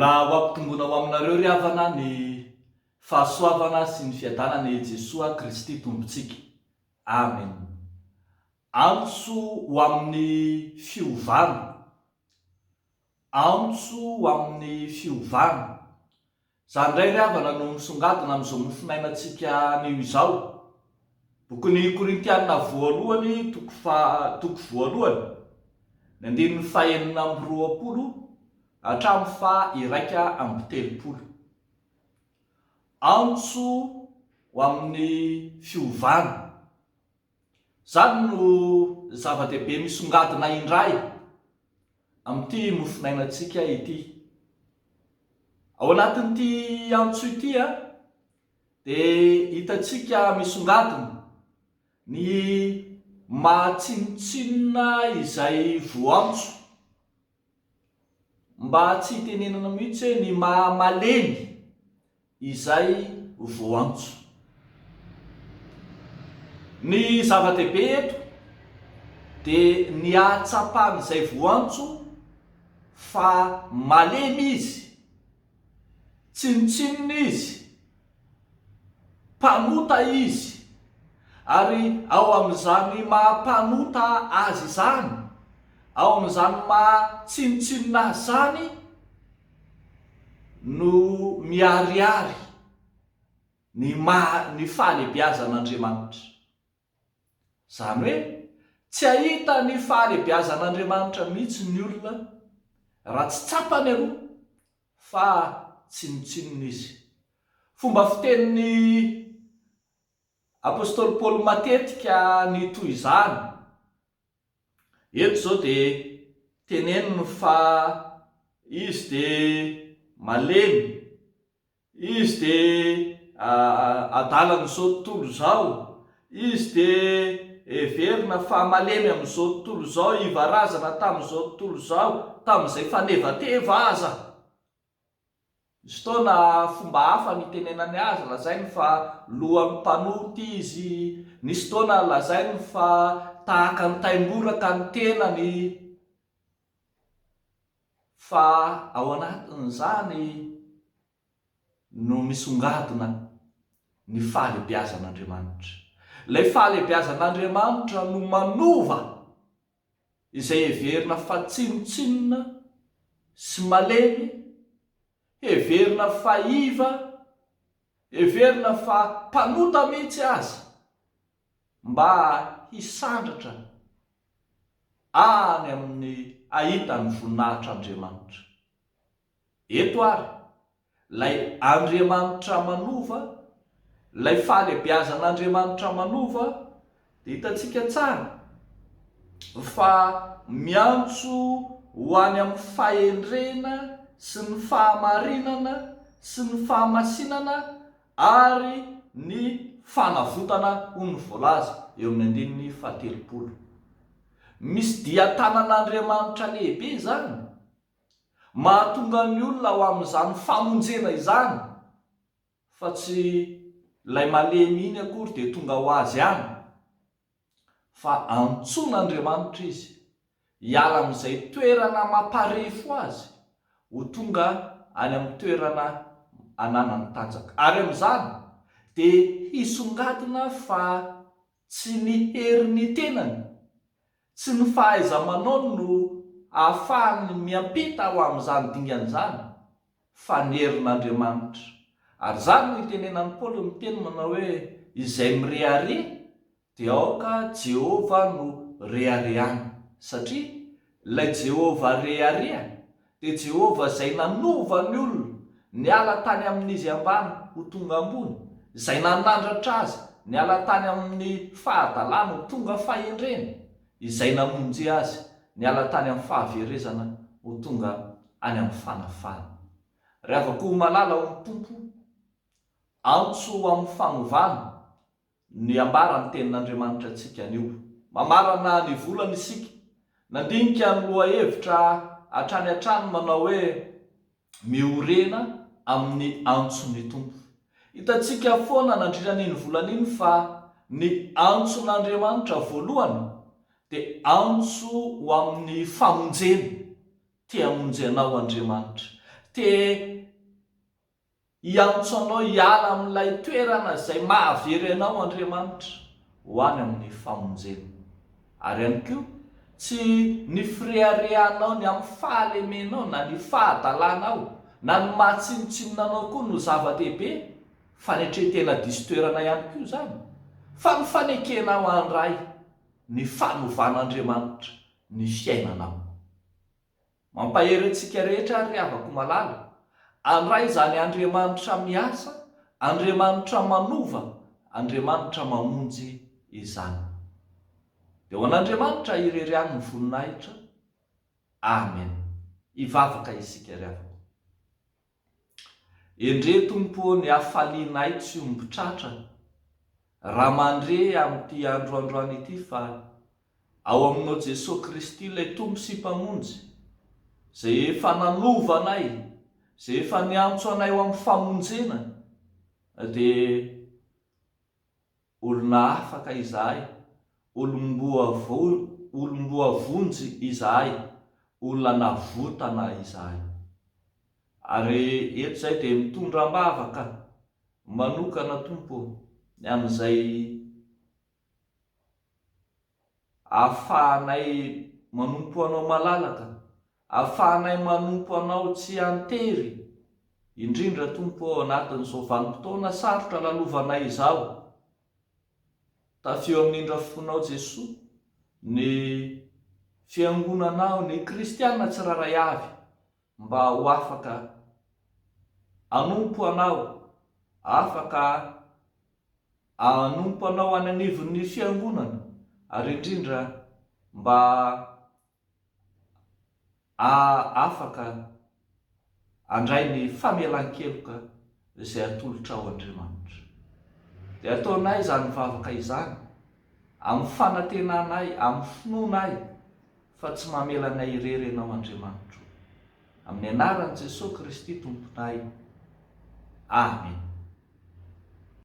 Mbola ho ampitombona ho aminareo ry havana ny fahasoavana sy ny fiadanana Jesoa Kristy tompontsika. Amen. Antso ho amin'ny fiovana. Antso ho amin'ny fiovana. Zany indray ry havana no misongadina amin'izao mofinainantsika anio izao. Bokin'ny Korintiana voalohany toko voalohany ny andininy fahaenina amby roapolo hatramin'ny faha 1:30. Antso ho amin'ny fiovana. Zany no zava-dehibe misongadina indray amin'ity mofinainantsika ity. Ao anatin'ity antso ity dia hitantsika misongadina ny mahatsinotsinona izay voantso, mba tsy hitenenana mihitsy hoe ny mahamalemy izay voantso. Ny zava-dehibe eto dia ny hatsapan'izay voantso fa malemy izy, tsinotsinona izy, mpanota izy, ary ao amin'izany mampanota azy izany, ao amin'izany mahatsinotsinona azy zany no miariary ny fahalebiazan'Andriamanitra. Zany hoe tsy ahita ny fahalebiazan'Andriamanitra mihitsy ny olona raha tsy tsapany aloha fa tsinotsinona izy. Fomba fitenin'ny apôstôly Paoly matetika ny toy izany. Eto zao dia teneniny fa izy dia malemy, izy dia adala n'izao tontolo izao, izy dia heverina fa malemy amin'izao tontolo izao, ivarazana tamin'izao tontolo izao, tamin'izay fanevateva aza. Misy fotoana fomba hafa ny tenenany azy, lazainy fa lohan'ny mpanoty izy, nisy fotoana lazainy fa tahaka ny taimboraka ny tenany, fa ao anatin'izany no misongadina ny fahalebiazan'Andriamanitra. Ilay fahalebiazan'Andriamanitra no manova izay heverina fa tsinotsinona sy malemy, heverina fa iva, heverina fa mpanota mihitsy aza, mba hisandratra any amin'ny ahitany voninahitr'Andriamanitra. Eto ary, lay Andriamanitra manova, lay fahalebiazan'Andriamanitra manova, dia hitantsika tsara fa miantso ho any amin'ny fahendrena sy ny fahamarinana sy ny fahamasinana ary ny fanavotana ho ny voalaza eo amin'ny andininy 30. Misy dia-tanan'Andriamanitra lehibe zany, mahatonga ny olona ho amin'izany famonjena izany, fa tsy ilay malemy iny akory dia tonga ho azy ihany, fa antson'Andriamanitra izy hiala amin'izay toerana mamparefo azy ho tonga any amin'ny toerana ananany tanjaka. Ary amin'izany dia hisongadina fa tsy ny herin'ny tenany, tsy ny fahaiza-manao no ahafahany miampita ho amin'izany dingan'izany, fa ny herin'Andriamanitra. Ary zany no itenenan'ny Paoly miteny manao hoe izay mireare dia aoka Jehova no reareany, satria ilay Jehova rearea dia Jehova izay nanova ny olona niala tany amin'izy ambany ho tonga ambony, izay nanandratra azy niala tany amin'ny fahadalana ho tonga fahendrena, izay namonjy azy niala tany amin'ny fahaverezana ho tonga any amin'ny fanafana. Rehefa koa malala ho ny Tompo, antso amin'ny fanovana ny ambara ny tenin'Andriamanitra antsika anio. Mamarana ny volana isika, nandinika ny lohahevitra hatrany hatrany manao hoe miorena amin'ny antson'ny Tompo. Hitantsika foana nandritran'iny volana iny fa ny antson'Andriamanitra voalohany dia antso ho amin'ny famonjena. Tia hamonjenao Andriamanitra, te hiantso anao hiala amin'ilay toerana izay mahavery anao Andriamanitra ho any amin'ny famonjena. Ary ihany koa tsy ny fireharehanao ny amin'ny fahalemenao na ny fahadalanao na ny mahatsinotsinonanao koa no zava-dehibe, fa ny tretena diso toerana ihany koa izany, fa ny fanekenao andray ny fanovan'Andriamanitra ny fiainanao. Mampahery antsika rehetra ary avako malala, andray zany Andriamanitra miasa, Andriamanitra manova, Andriamanitra mamonjy izany. Dia ho an'Andriamanitra irery ny voninahitra. Amen. Ivavaka isika ry avako. Endre Tompo ny hafalianay tsy ombitratra raha mandre amin'ity androandroany ity fa ao aminao Jesosy Kristy ilay Tompo sy mpamonjy, izay efa nanova anay, izay efa niantso anay ho amin'ny famonjena, dia olona afaka izahay, olomboa vonjy izahay, olona navotana izahay. Ary eto izay dia mitondra ambavaka manokana Tompo ny amin'izay ahafahanay manompo anao malalaka, ahafahanay manompo anao tsy antery, indrindra Tompo ao anatin'izao vanim-potoana sarotra lalovanay izao. Tafio amin'indra fonao Jesosy ny fiangonanao, ny kristianina tsiraray avy, mba ho afaka anompo anao, afaka anompo anao any anivon'ny fiangonana, ary indrindra mba afaka andray ny famelan-keloka izay atolotra ao Andriamanitra. Dia ataonay izany mivavaka izany amin'ny fanantenanay, amin'ny finoanay, fa tsy mamelanay irery ianao Andriamanitra. Amin'ny anaran'i Jesosy Kristy Tomponay. Amen.